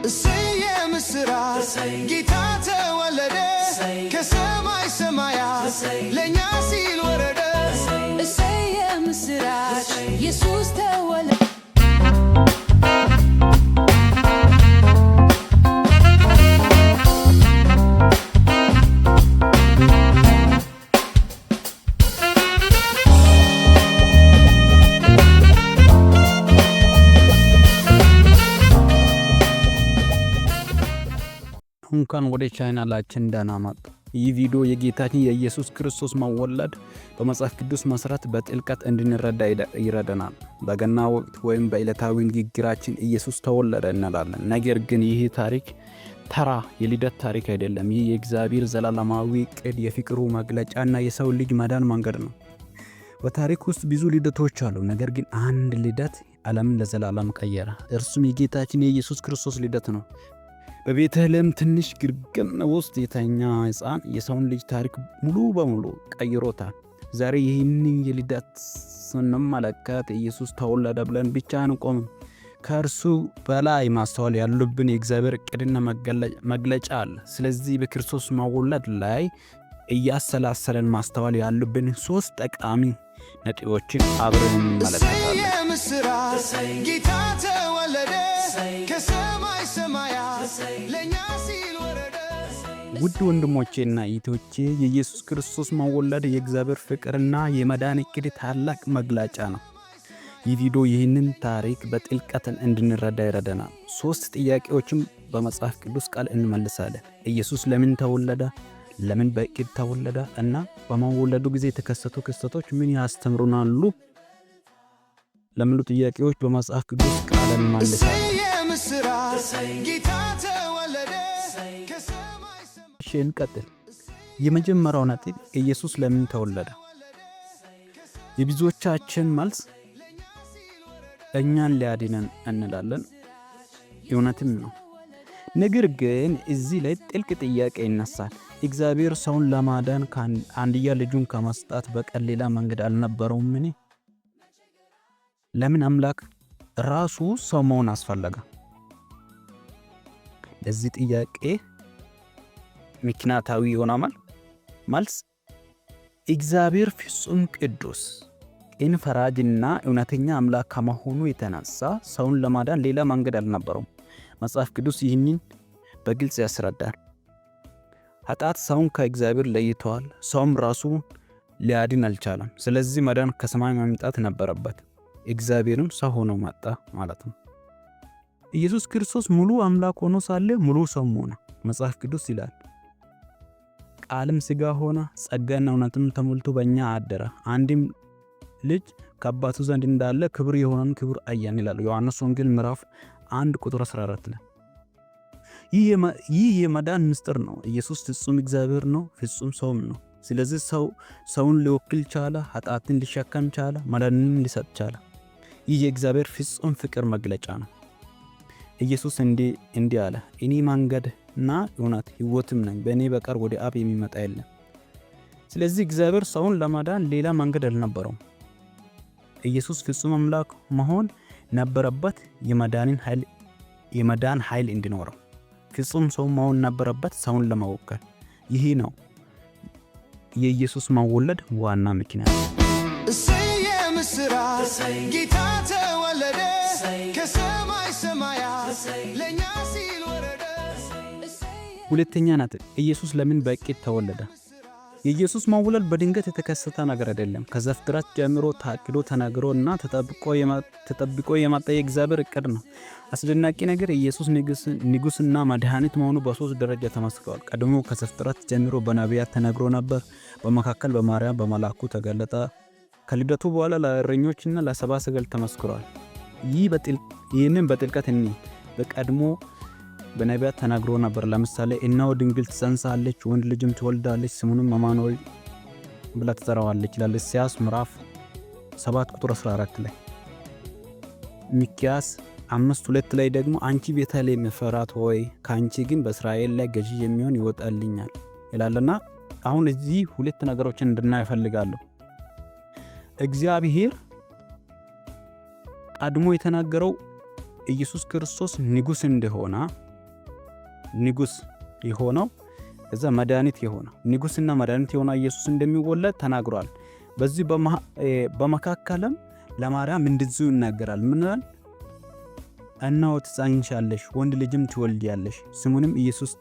እሰየ ምስራች ጌታ ተወለደ ከሰማይ ሰማያት ለኛ ሲል ወረደ እሰየ ምስራች ኢየሱስ ተወለደ እንኳን ወደ ቻናላችን ደህና መጡ። ይህ ቪዲዮ የጌታችን የኢየሱስ ክርስቶስ መወለድ በመጽሐፍ ቅዱስ መሰረት በጥልቀት እንድንረዳ ይረዳናል። በገና ወቅት ወይም በዕለታዊ ንግግራችን ኢየሱስ ተወለደ እንላለን። ነገር ግን ይህ ታሪክ ተራ የልደት ታሪክ አይደለም። ይህ የእግዚአብሔር ዘላለማዊ ዕቅድ፣ የፍቅሩ መግለጫና የሰው ልጅ መዳን መንገድ ነው። በታሪክ ውስጥ ብዙ ልደቶች አሉ። ነገር ግን አንድ ልደት ዓለምን ለዘላለም ቀየረ። እርሱም የጌታችን የኢየሱስ ክርስቶስ ልደት ነው። በቤተልሔም ትንሽ ግርግም ውስጥ የተኛ ሕፃን የሰውን ልጅ ታሪክ ሙሉ በሙሉ ቀይሮታል። ዛሬ ይህንን የልደት ስንመለከት ኢየሱስ ተወለደ ብለን ብቻ አንቆምም። ከእርሱ በላይ ማስተዋል ያሉብን የእግዚአብሔር ዕቅድና መግለጫ አለ። ስለዚህ በክርስቶስ መወለድ ላይ እያሰላሰለን ማስተዋል ያሉብን 3 ጠቃሚ ነጥቦችን አብረን እንመለከታለን። ጌታ ተወለደ ከሰማይ ሰማያት ለኛ ሲል ወረደ። ውድ ወንድሞቼና እህቶቼ የኢየሱስ ክርስቶስ መወለድ የእግዚአብሔር ፍቅርና የመዳን ዕቅድ ታላቅ መግለጫ ነው። ይህ ቪዲዮ ይህንን ታሪክ በጥልቀት እንድንረዳ ይረዳናል። 3 ጥያቄዎችን በመጽሐፍ ቅዱስ ቃል እንመልሳለን። ኢየሱስ ለምን ተወለደ? ለምን በዕቅድ ተወለደ? እና በመወለዱ ጊዜ የተከሰቱ ክስተቶች ምን ያስተምሩናሉ? ለሚሉ ጥያቄዎች በመጽሐፍ ቅዱስ ቃል እንመልሳለን። ጌታ ተወለደ ከሰማይ ሰማያት። እንቀጥል። የመጀመሪያው ነጥብ ኢየሱስ ለምን ተወለደ? የብዙዎቻችን መልስ እኛን ሊያድነን እንላለን። እውነትም ነው። ነገር ግን እዚህ ላይ ጥልቅ ጥያቄ ይነሳል። እግዚአብሔር ሰውን ለማዳን አንድያ ልጁን ከመስጠት በቀር ሌላ መንገድ አልነበረውምን? ለምን አምላክ ራሱ ሰው መሆን አስፈለገ? ለዚህ ጥያቄ ምክንያታዊ የሆነ መልስ እግዚአብሔር ፍጹም ቅዱስ፣ ቅን ፈራጅና እውነተኛ አምላክ ከመሆኑ የተነሳ ሰውን ለማዳን ሌላ መንገድ አልነበረውም። መጽሐፍ ቅዱስ ይህንን በግልጽ ያስረዳል። ኃጢአት ሰውን ከእግዚአብሔር ለይተዋል። ሰውም ራሱን ሊያድን አልቻለም። ስለዚህ መዳን ከሰማይ መምጣት ነበረበት። እግዚአብሔርም ሰው ሆኖ መጣ ማለት ነው። ኢየሱስ ክርስቶስ ሙሉ አምላክ ሆኖ ሳለ ሙሉ ሰው ሆነ። መጽሐፍ ቅዱስ ይላል፣ ቃልም ሥጋ ሆነ፣ ጸጋና እውነትም ተሞልቶ በእኛ አደረ፣ አንድም ልጅ ከአባቱ ዘንድ እንዳለ ክብር የሆነን ክብር አየን ይላል ዮሐንስ ወንጌል ምዕራፍ 1 ቁጥር 14 ላይ። ይህ የመዳን ምስጢር ነው። ኢየሱስ ፍጹም እግዚአብሔር ነው፣ ፍጹም ሰውም ነው። ስለዚህ ሰውን ሊወክል ቻለ፣ ኃጢአትን ሊሸከም ቻለ፣ መዳንን ሊሰጥ ቻለ። ይህ የእግዚአብሔር ፍጹም ፍቅር መግለጫ ነው። ኢየሱስ እንዲህ አለ፣ እኔ መንገድና እውነት ሕይወትም ነኝ፣ በእኔ በቀር ወደ አብ የሚመጣ የለም። ስለዚህ እግዚአብሔር ሰውን ለማዳን ሌላ መንገድ አልነበረውም። ኢየሱስ ፍጹም አምላክ መሆን ነበረበት፣ የመዳን ኃይል እንዲኖረው። ፍጹም ሰው መሆን ነበረበት፣ ሰውን ለመወከል። ይህ ነው የኢየሱስ መወለድ ዋና ምክንያት። እሰየ ምስራች ጌታ ተወለደ ከሰማይ ሰማያት ለኛ ሲል ወረደ። ሁለተኛ ነጥብ፣ ኢየሱስ ለምን በዕቅድ ተወለደ? የኢየሱስ መወለድ በድንገት የተከሰተ ነገር አይደለም። ከዘፍጥረት ጀምሮ ታቅዶ ተነግሮና ተጠብቆ የመጣ የእግዚአብሔር ዕቅድ ነው። አስደናቂ ነገር ኢየሱስ ንጉሥና መድኃኒት መሆኑ በ3 ደረጃ ተመስክሯል። ቀድሞ ከዘፍጥረት ጀምሮ በነቢያት ተነግሮ ነበር። በመካከል በማርያም በመልአኩ ተገለጠ። ከልደቱ በኋላ ለእረኞችና ለ70 ሰገል ተመስክሯል። ይህንን በጥልቀት በቀድሞ በነቢያት ተናግሮ ነበር። ለምሳሌ እነሆ ድንግል ትጸንሳለች፣ ወንድ ልጅም ትወልዳለች፣ ስሙንም አማኑኤል ብላ ትጠራዋለች ይላል ኢሳይያስ ምዕራፍ 7 ቁጥር 14 ላይ። ሚክያስ 5:2 ላይ ደግሞ አንቺ ቤተልሔም ኤፍራታ ሆይ ከአንቺ ግን በእስራኤል ላይ ገዢ የሚሆን ይወጣልኛል ይላልና አሁን እዚህ 2 ነገሮችን እንድናይ እፈልጋለሁ። እግዚአብሔር ቀድሞ የተናገረው ኢየሱስ ክርስቶስ ንጉሥ እንደሆነ ንጉስ የሆነው ከዛ መድኃኒት የሆነው ንጉስና መድኃኒት የሆነው ኢየሱስ እንደሚወለድ ተናግሯል። በዚህ በመካከልም ለማርያም እንደዚሁ ይናገራል። ምን ይላል? እነሆ ትጸንሻለሽ፣ ወንድ ልጅም ትወልጃለሽ፣ ስሙንም ኢየሱስ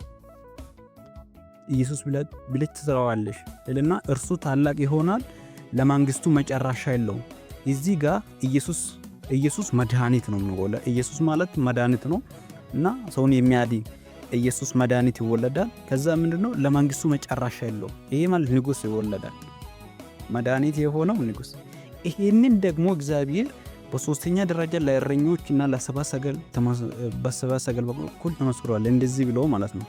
ብለሽ ትጠራዋለሽ እልና እርሱ ታላቅ ይሆናል፣ ለመንግስቱ መጨረሻ የለውም። እዚህ ጋር ኢየሱስ መድኃኒት ነው የሚወለድ። ኢየሱስ ማለት መድኃኒት ነው እና ሰውን የሚያድን ኢየሱስ መድኃኒት ይወለዳል። ከዛ ምንድነው? ለመንግስቱ መጨረሻ የለውም። ይሄ ማለት ንጉስ ይወለዳል፣ መድኃኒት የሆነው ንጉስ። ይሄንን ደግሞ እግዚአብሔር በሶስተኛ ደረጃ ለእረኞች እና በሰብአ ሰገል በኩል ተመስክሯል። እንደዚህ ብሎ ማለት ነው፣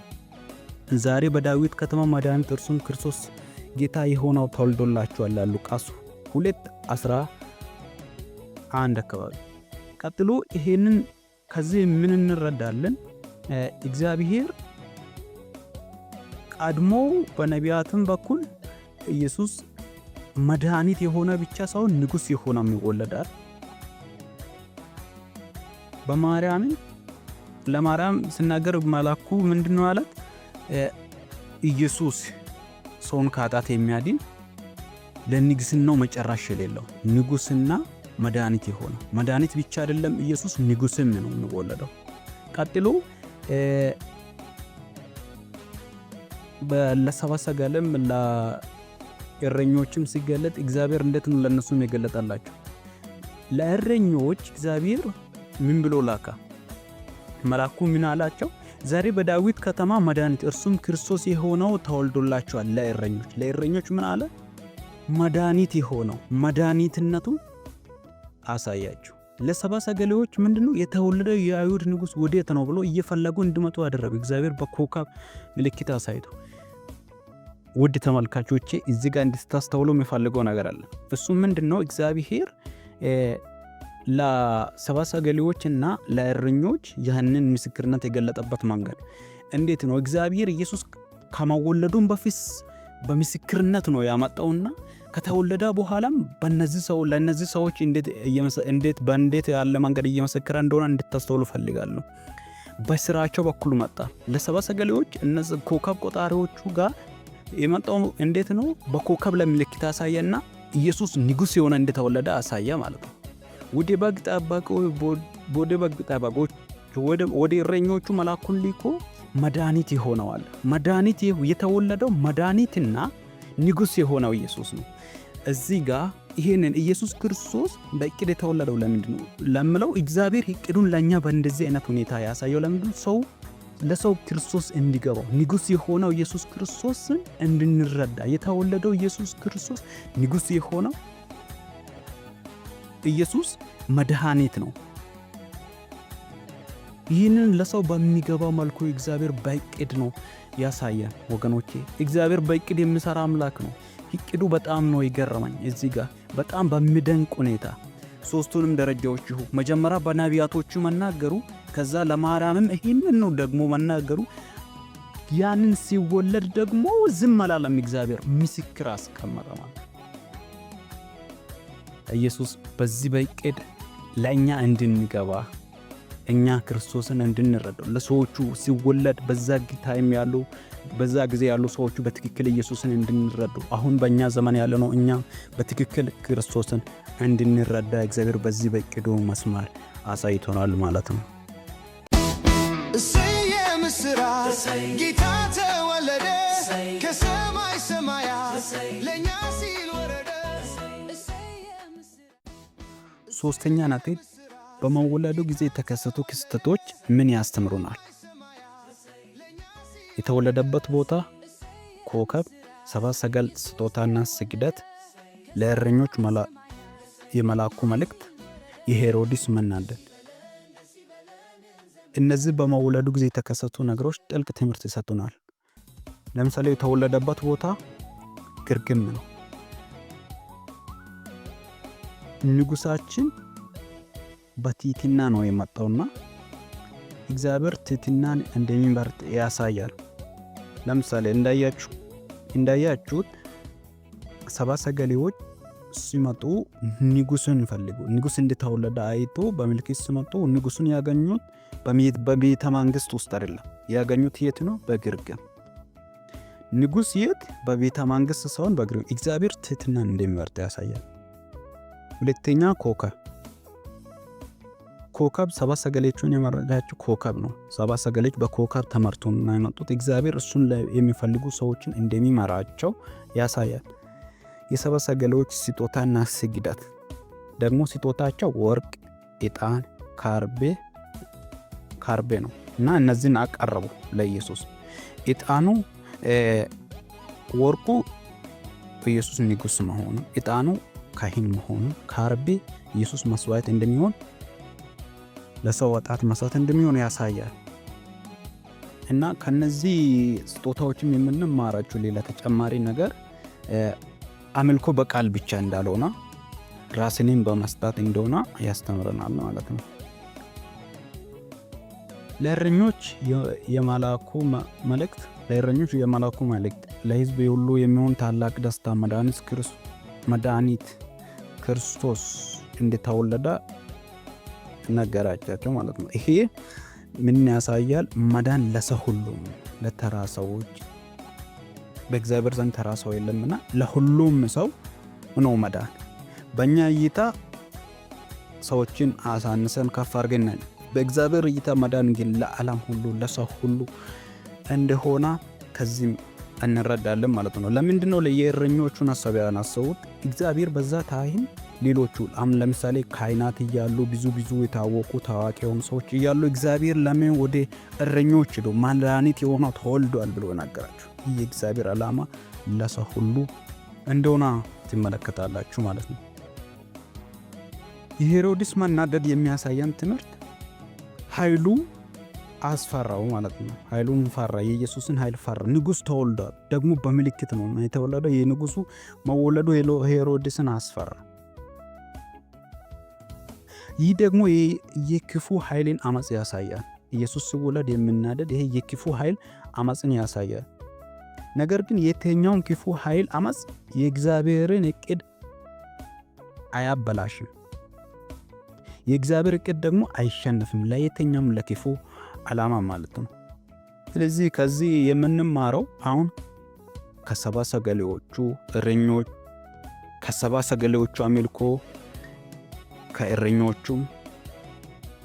ዛሬ በዳዊት ከተማ መድኃኒት እርሱም ክርስቶስ ጌታ የሆነው ተወልዶላችኋል። ሉቃስ 2:11 አካባቢ። ቀጥሎ ይሄንን ከዚህ ምን እንረዳለን? እግዚአብሔር ቀድሞ በነቢያትም በኩል ኢየሱስ መድኃኒት የሆነ ብቻ ሳይሆን ንጉስ የሆነው ይወለዳል። ለማርያም ሲናገር መላኩ ምንድነው አላት? ኢየሱስ ሰውን ከኃጢአት የሚያድን ለንግስናው መጨረሻ የሌለው ንጉስና መድኃኒት የሆነው መድኃኒት ብቻ አይደለም፣ ኢየሱስ ንጉስም ነው የሚወለደው። ቀጥሎ ለሰብአ ሰገልም ለእረኞችም ሲገለጥ እግዚአብሔር እንዴት ነው ለነሱም የገለጠላቸው? ለእረኞች እግዚአብሔር ምን ብሎ ላካ? መላኩ ምን አላቸው? ዛሬ በዳዊት ከተማ መድኃኒት እርሱም ክርስቶስ የሆነው ተወልዶላቸዋል። ለእረኞች ምን አለ? መድኃኒት የሆነው መድኃኒትነቱ አሳያቸው። ለሰብአ ሰገሎች ምንድነው? የተወለደው የአይሁድ ንጉስ ወዴት ነው ብሎ እየፈለጉ እንዲመጡ አደረገ እግዚአብሔር በኮከብ ምልክት አሳይቶ። ውድ ተመልካቾቼ እዚህ ጋር እንድታስተውሉ የሚፈልገው ነገር አለ። እሱ ምንድነው? እግዚአብሔር ለሰብአ ሰገሎችና ለእረኞች ያንን ምስክርነት የገለጠበት መንገድ እንዴት ነው? እግዚአብሔር ኢየሱስ ከመወለዱም በፊት በምስክርነት ነው ያመጣውና ከተወለደ በኋላም ለነዚህ ሰዎች እንዴት ያለ መንገድ እየመሰከረ እንደሆነ እንድታስተውሉ ፈልጋለሁ። በስራቸው በኩል መጣ። ለሰብአ ሰገሎች እነዚህ ኮከብ ቆጣሪዎቹ ጋር የመጣው እንዴት ነው? በኮከብ ለምልክት አሳየና ኢየሱስ ንጉስ የሆነ እንደተወለደ አሳየ ማለት ነው። ወደ በግ ጠባቆች ወደ እረኞቹ መላኩን ልኮ መድኃኒት ይሆነዋል። መድኃኒት የተወለደው መድኃኒትና ንጉስ የሆነው ኢየሱስ ነው። እዚህ ጋር ይሄንን ኢየሱስ ክርስቶስ በእቅድ የተወለደው ለምንድን ነው ለምለው እግዚአብሔር እቅዱን ለኛ በእንደዚህ አይነት ሁኔታ ያሳየው ለምንድን ነው? ለሰው ክርስቶስ እንዲገባው ንጉስ የሆነው ኢየሱስ ክርስቶስን እንድንረዳ የተወለደው ኢየሱስ ክርስቶስ ንጉስ የሆነው ኢየሱስ መድኃኒት ነው። ይህንን ለሰው በሚገባው መልኩ እግዚአብሔር በእቅድ ነው ያሳየን ወገኖቼ። እግዚአብሔር በእቅድ የሚሰራ አምላክ ነው። እቅዱ በጣም ነው ይገረመኝ። እዚህ ጋር በጣም በሚደንቅ ሁኔታ ሶስቱንም ደረጃዎች መጀመሪያ በነቢያቶቹ መናገሩ፣ ከዛ ለማርያምም ይህንን ነው ደግሞ መናገሩ። ያንን ሲወለድ ደግሞ ዝም አላለም። እግዚአብሔር ምስክር አስቀመጠ ማለት ኢየሱስ በዚህ በእቅድ ለእኛ እንድንገባ እኛ ክርስቶስን እንድንረዳው ለሰዎቹ ሲወለድ በዛ ጊዜ ያሉ ሰዎቹ በትክክል ኢየሱስን እንድንረዱ አሁን በእኛ ዘመን ያለ ነው እኛ በትክክል ክርስቶስን እንድንረዳ እግዚአብሔር በዚህ በእቅዱ መስመር አሳይቶናል ማለት ነው። ምስራች ጌታ ተወለደ ከሰማይ ሰማያት ለእኛ ሲል ወረደ። ሶስተኛ ነጥብ በመወለዱ ጊዜ የተከሰቱ ክስተቶች ምን ያስተምሩናል? የተወለደበት ቦታ፣ ኮከብ፣ ሰብአ ሰገል ስጦታና ስግደት፣ ለእረኞች የመላኩ መልእክት፣ የሄሮድስ መናደድ። እነዚህ በመወለዱ ጊዜ የተከሰቱ ነገሮች ጥልቅ ትምህርት ይሰጡናል። ለምሳሌ የተወለደበት ቦታ ግርግም ነው። ንጉሳችን በትህትና ነው የመጣውና እግዚአብሔር ትህትናን እንደሚመርጥ ያሳያል። ለምሳሌ እንዳያችሁት ሰብአ ሰገሎች ሲመጡ ንጉስን ፈልጉ። ንጉስ እንደተወለደ አይቶ በምልክት ሲመጡ ንጉስን ያገኙት በቤተ መንግስት ውስጥ አይደለም፣ ያገኙት የት ነው? በግርግም። ንጉሥ የት? በቤተ መንግሥት ሳይሆን በግርግም። እግዚአብሔር ትሕትናን እንደሚመርጥ ያሳያል። ሁለተኛ ኮከብ ሰባት ሰገሌዎችን የመረጣቸው ኮከብ ነው። ሰባት ሰገሌዎች በኮከብ ተመርቶ ነው የመጡት። እግዚአብሔር እሱን የሚፈልጉ ሰዎችን እንደሚመራቸው ያሳያል። የሰባት ሰገሌዎች ስጦታና ስግደት ደግሞ ስጦታቸው ወርቅ፣ ዕጣን፣ ካርቤ ነው እና እነዚህን አቀረቡ ለኢየሱስ። ዕጣኑ ወርቁ ኢየሱስ ንጉሥ መሆኑ፣ ዕጣኑ ካህን መሆኑ፣ ካርቤ ኢየሱስ መስዋዕት እንደሚሆን ለሰው ወጣት መስዋዕት እንደሚሆን ያሳያል። እና ከነዚህ ስጦታዎችም የምንማራቸው ሌላ ተጨማሪ ነገር አምልኮ በቃል ብቻ እንዳልሆነ ራስንም በመስጠት እንደሆነ ያስተምረናል ማለት ነው። ለእረኞች የመልአኩ መልእክት ለሕዝብ ሁሉ የሚሆን ታላቅ ደስታ መድኃኒት ክርስቶስ እንደተወለደ ነገራቸው ማለት ነው። ይሄ ምን ያሳያል? መዳን ለሰው ሁሉ፣ ለተራ ሰዎች በእግዚአብሔር ዘንድ ተራ ሰው የለምና ለሁሉም ሰው ነው መዳን። በእኛ እይታ ሰዎችን አሳንሰን ከፍ አድርገን፣ በእግዚአብሔር እይታ መዳን ግን ለዓለም ሁሉ ለሰው ሁሉ እንደሆነ ከዚህም እንረዳለን ማለት ነው። ለምንድነው ለየእረኞቹን ሐሳብ ያነሳሁት? እግዚአብሔር በዛ ታይም ሌሎቹ ለምሳሌ ካህናት እያሉ ብዙ የታወቁ ታዋቂ የሆኑ ሰዎች እያሉ እግዚአብሔር ለምን ወደ እረኞች ሄዶ መድኃኒት የሆነው ተወልዷል ብሎ ነገራቸው። ይህ የእግዚአብሔር ዓላማ ለሰው ሁሉ እንደሆነ ትመለከታላችሁ ማለት ነው። የሄሮድስ መናደድ የሚያሳየን ትምህርት ኃይሉ አስፈራው ማለት ነው። ኃይሉን ፈራ፣ የኢየሱስን ኃይል ፈራ። ንጉሥ ተወልዷል፣ ደግሞ በምልክት ነው የተወለደው። የንጉሱ መወለዱ ሄሮድስን አስፈራ። ይህ ደግሞ የክፉ ኃይልን አመጽ ያሳያል። ኢየሱስ ሲወለድ የምናደድ ይሄ የክፉ ኃይል አመጽን ያሳያል። ነገር ግን የትኛውን ክፉ ኃይል አመጽ የእግዚአብሔርን እቅድ አያበላሽም። የእግዚአብሔር እቅድ ደግሞ አይሸነፍም፣ ለየትኛውም ለክፉ ዓላማ ማለት ነው። ስለዚህ ከዚህ የምንማረው አሁን ከሰባ ሰገሌዎቹ እረኞች፣ ከሰባ ሰገሌዎቹ አምልኮ፣ ከእረኞቹም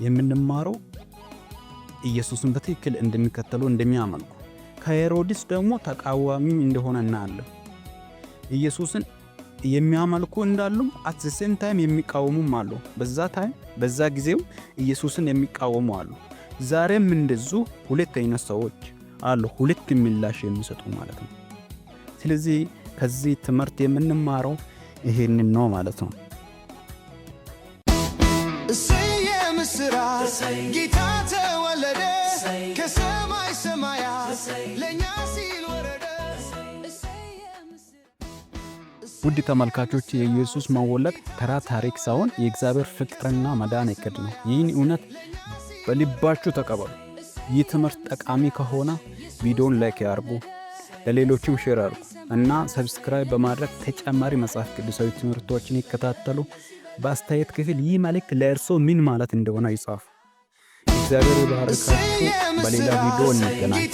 የምንማረው ኢየሱስን በትክክል እንደሚከተሉ እንደሚያመልኩ፣ ከሄሮድስ ደግሞ ተቃዋሚ እንደሆነ እናያለን። ኢየሱስን የሚያመልኩ እንዳሉ አት ዘ ሴም ታይም የሚቃወሙም አሉ። በዛ ጊዜው ኢየሱስን የሚቃወሙ አሉ። ዛሬም እንደዚሁ ሁለት አይነት ሰዎች አሉ፣ ሁለት ምላሽ የሚሰጡ ማለት ነው። ስለዚህ ከዚህ ትምህርት የምንማረው ይሄንን ነው ማለት ነው። ምስራች ጌታ ተወለደ፣ ከሰማይ ሰማያት ለእኛ ሲል ወረደ። ውድ ተመልካቾች የኢየሱስ መወለድ ተራ ታሪክ ሳይሆን የእግዚአብሔር ፍቅርና መዳን እቅድ ነው። ይህን እውነት በልባችሁ ተቀበሉ። ይህ ትምህርት ጠቃሚ ከሆነ ቪዲዮን ላይክ ያርጉ፣ ለሌሎችም ሼር አርጉ እና ሰብስክራይብ በማድረግ ተጨማሪ መጽሐፍ ቅዱሳዊ ትምህርቶችን ይከታተሉ። በአስተያየት ክፍል ይህ መልእክት ለእርሶ ምን ማለት እንደሆነ ይጻፉ። እግዚአብሔር ይባርካችሁ። በሌላ ቪዲዮ እንገናኝ።